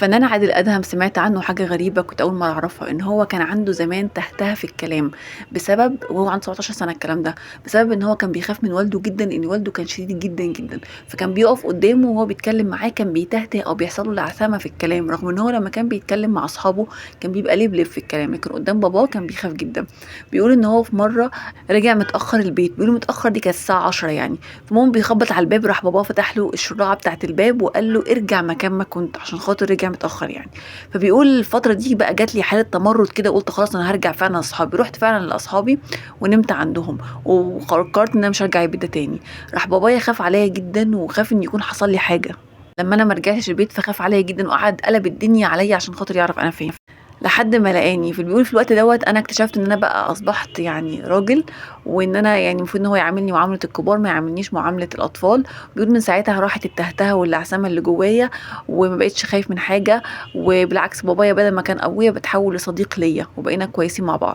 الفنان عادل أدهم سمعت عنه حاجة غريبة كنت أول مرة أعرفها، إن هو كان عنده زمان تهتها في الكلام بسبب، وهو عنده 17 سنة الكلام ده، بسبب إن هو كان بيخاف من والده جدا، إن والده كان شديد جدا جدا، فكان بيقف قدامه وهو بيتكلم معاه كان بيتهته أو بيحصل له لعثمة في الكلام، رغم إن هو لما كان بيتكلم مع أصحابه كان بيبقى لبلب في الكلام، لكن قدام باباه كان بيخاف جدا. بيقول إن هو في مرة رجع متأخر البيت، بيقولوا متأخر دي كانت الساعة 10 يعني، فمهم بيخبط على الباب، راح باباه فتح له الشراعة بتاعة الباب وقال له ارجع مكان ما كنت، عشان خاطر رجع متأخر يعني. فبيقول الفترة دي بقى جات لي حالة تمرد كده، قلت خلاص انا هرجع فعلا لاصحابي، رحت فعلا لاصحابي ونمت عندهم، وقررت ان انا مش هرجع البيت ده تاني. راح بابايا خاف عليا جدا وخاف ان يكون حصل لي حاجة لما انا ما رجعتش البيت، فخاف عليا جدا وقعد قلب الدنيا عليا عشان خاطر يعرف انا فين، لحد ما لقاني. فبيقول في الوقت دوت انا اكتشفت ان انا بقى اصبحت يعني راجل، وان انا يعني المفروض ان هو يعاملني معامله الكبار ما يعاملنيش معامله الاطفال. بيقول من ساعتها راحت التهتهه واللعثمه اللي جوايا، وما بقتش خايف من حاجه، وبالعكس بابايا بدل ما كان ابويا بتحول لصديق ليا، وبقينا كويسين مع بعض.